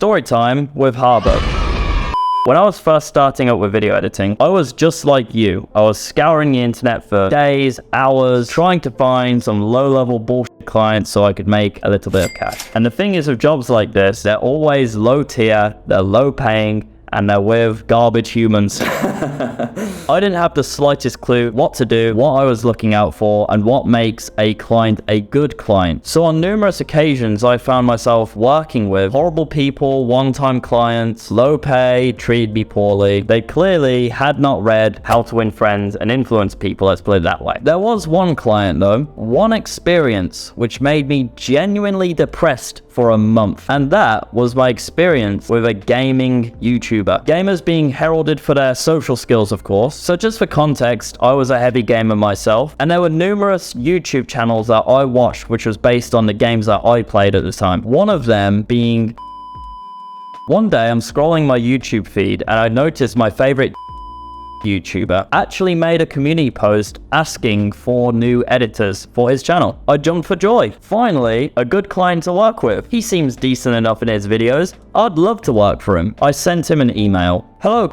Story time with Harbo. When I was first starting out with video editing, I was just like you. I was scouring the internet for days, hours, trying to find some low-level bullshit clients so I could make a little bit of cash. And the thing is with jobs like this, they're always low tier, they're low paying, and they're with garbage humans. I didn't have the slightest clue what to do, what I was looking out for, and what makes a client a good client. So on numerous occasions, I found myself working with horrible people, one-time clients, low pay, treated me poorly. They clearly had not read How to Win Friends and Influence People, let's put it that way. There was one client though, one experience, which made me genuinely depressed for a month. And that was my experience with a gaming YouTuber. Gamers being heralded for their social skills, of course. So just for context, I was a heavy gamer myself, and there were numerous YouTube channels that I watched which was based on the games that I played at the time. One of them being... One day I'm scrolling my YouTube feed and I noticed my favorite YouTuber actually made a community post asking for new editors for his channel. I jumped for joy. Finally, a good client to work with. He seems decent enough in his videos. I'd love to work for him. I sent him an email. Hello,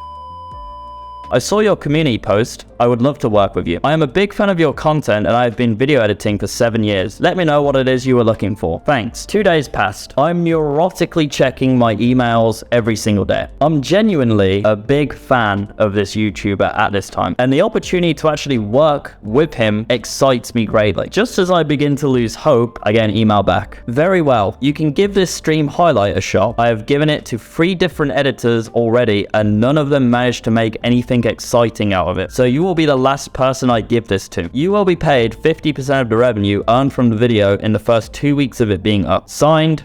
I saw your community post. I would love to work with you. I am a big fan of your content and I have been video editing for 7 years. Let me know what it is you were looking for. Thanks. 2 days passed. I'm neurotically checking my emails every single day. I'm genuinely a big fan of this YouTuber at this time, and the opportunity to actually work with him excites me greatly. Just as I begin to lose hope, I get an email back. Very well. You can give this stream highlight a shot. I have given it to 3 different editors already and none of them managed to make anything exciting out of it. So you will be the last person I give this to. You will be paid 50% of the revenue earned from the video in the first 2 weeks of it being up. Signed.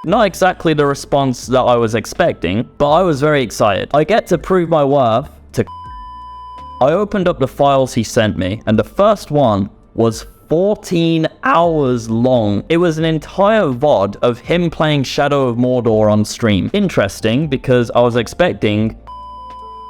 Not exactly the response that I was expecting, but I was very excited. I get to prove my worth to... I opened up the files he sent me, and the first one was 14 hours long. It was an entire VOD of him playing Shadow of Mordor on stream. Interesting, because I was expecting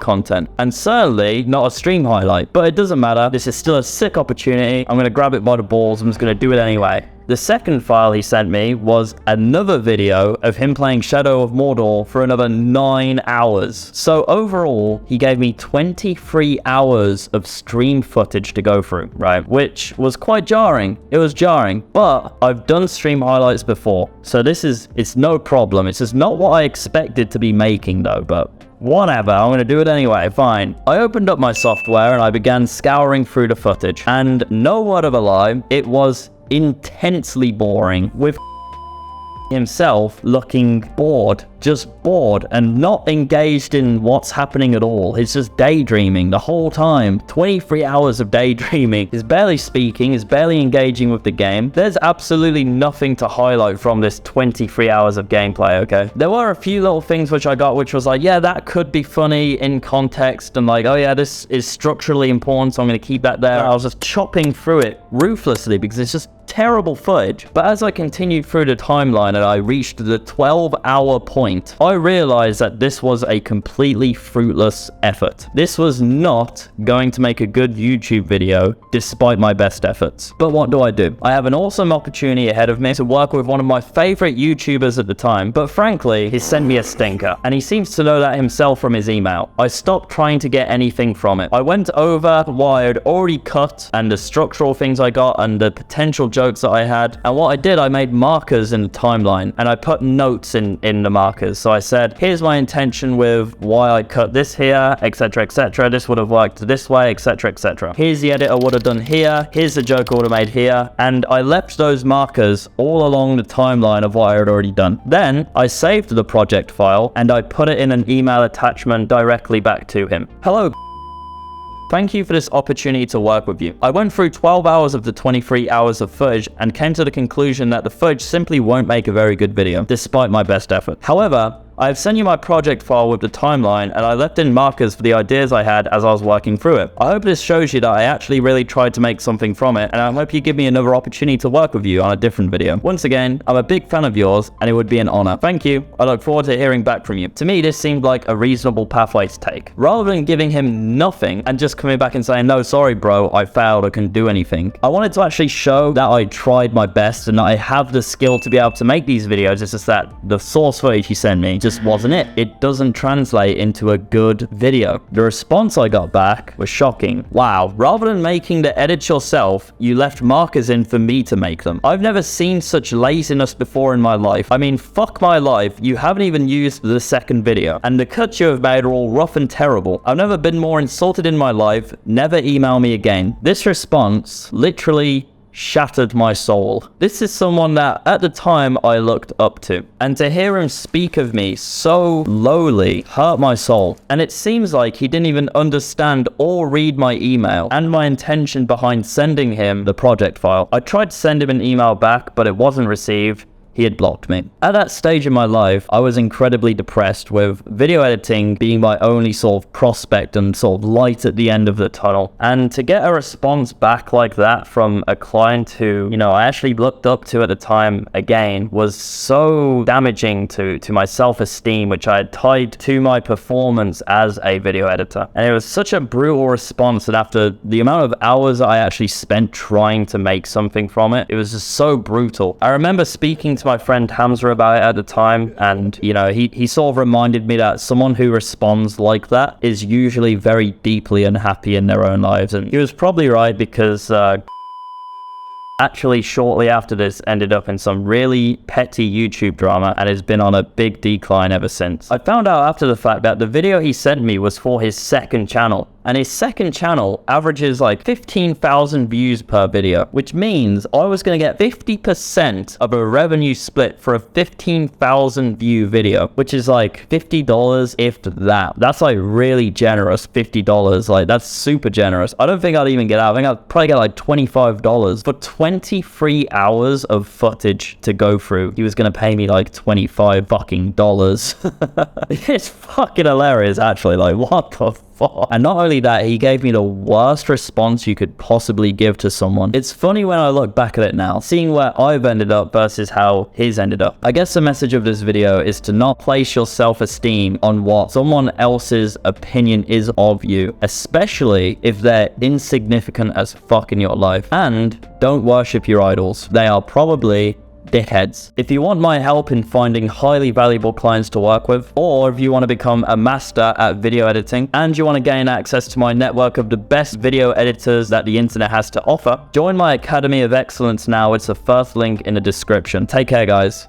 content, and certainly not a stream highlight, but it doesn't matter. This is still a sick opportunity. I'm gonna grab it by the balls. I'm just gonna do it anyway. The second file he sent me was another video of him playing Shadow of Mordor for another 9 hours. So overall, he gave me 23 hours of stream footage to go through, right? Which was quite jarring. It was jarring, but I've done stream highlights before. So it's no problem. It's just not what I expected to be making though, but whatever, I'm gonna do it anyway, fine. I opened up my software and I began scouring through the footage. And no word of a lie, it was intensely boring, with himself looking bored, just bored and not engaged in what's happening at all. He's just daydreaming the whole time. 23 hours of daydreaming. He's barely speaking, he's barely engaging with the game. There's absolutely nothing to highlight from this 23 hours of gameplay, okay? There were a few little things which I got which was like, yeah, that could be funny in context, and like, oh yeah, this is structurally important, so I'm gonna keep that there. I was just chopping through it ruthlessly because it's just terrible footage. But as I continued through the timeline and I reached the 12-hour point, I realized that this was a completely fruitless effort. This was not going to make a good YouTube video despite my best efforts. But what do? I have an awesome opportunity ahead of me to work with one of my favorite YouTubers at the time, but frankly, he sent me a stinker, and he seems to know that himself from his email. I stopped trying to get anything from it. I went over what I had already cut and the structural things I got and the potential jokes that I had, and what I did, I made markers in the timeline and I put notes in the markers. So I said, here's my intention with why I cut this here, etc, etc. This would have worked this way, etc, etc. Here's the edit I would have done here. Here's the joke I would have made here. And I left those markers all along the timeline of what I had already done. Then I saved the project file and I put it in an email attachment directly back to him. Hello. Thank you for this opportunity to work with you. I went through 12 hours of the 23 hours of footage and came to the conclusion that the footage simply won't make a very good video, despite my best effort. However, I've sent you my project file with the timeline, and I left in markers for the ideas I had as I was working through it. I hope this shows you that I actually really tried to make something from it, and I hope you give me another opportunity to work with you on a different video. Once again, I'm a big fan of yours, and it would be an honor. Thank you. I look forward to hearing back from you. To me, this seemed like a reasonable pathway to take. Rather than giving him nothing and just coming back and saying, no, sorry, bro, I failed, I couldn't do anything. I wanted to actually show that I tried my best and that I have the skill to be able to make these videos. It's just that the source footage he sent me just wasn't it. It doesn't translate into a good video. The response I got back was shocking. Wow, rather than making the edits yourself, you left markers in for me to make them. I've never seen such laziness before in my life. I mean, fuck my life, you haven't even used the second video. And the cuts you have made are all rough and terrible. I've never been more insulted in my life. Never email me again. This response literally shattered my soul. This is someone that at the time I looked up to, and to hear him speak of me so lowly hurt my soul. And it seems like he didn't even understand or read my email and my intention behind sending him the project file. I tried to send him an email back, but it wasn't received. He had blocked me. At that stage in my life, I was incredibly depressed, with video editing being my only sort of prospect and sort of light at the end of the tunnel. And to get a response back like that from a client who, you know, I actually looked up to at the time again was so damaging to my self-esteem, which I had tied to my performance as a video editor. And it was such a brutal response that after the amount of hours I actually spent trying to make something from it, it was just so brutal. I remember speaking to my friend Hamza about it at the time, and you know, he sort of reminded me that someone who responds like that is usually very deeply unhappy in their own lives. And he was probably right, because actually shortly after this ended up in some really petty YouTube drama and has been on a big decline ever since. I found out after the fact that the video he sent me was for his second channel, and his second channel averages like 15,000 views per video, which means I was going to get 50% of a revenue split for a 15,000 view video, which is like $50 if that. That's like really generous. $50, like that's super generous. I don't think I'd even get out. I think I'd probably get like $25 for 23 hours of footage to go through. He was going to pay me like $25 fucking dollars. It's fucking hilarious, actually. Like, what the fuck? And not only that, he gave me the worst response you could possibly give to someone. It's funny when I look back at it now, seeing where I've ended up versus how his ended up. I guess the message of this video is to not place your self-esteem on what someone else's opinion is of you, especially if they're insignificant as fuck in your life. And don't worship your idols. They are probably dickheads. If you want my help in finding highly valuable clients to work with, or if you want to become a master at video editing and you want to gain access to my network of the best video editors that the internet has to offer, join my Academy of Excellence now. It's the first link in the description. Take care, guys.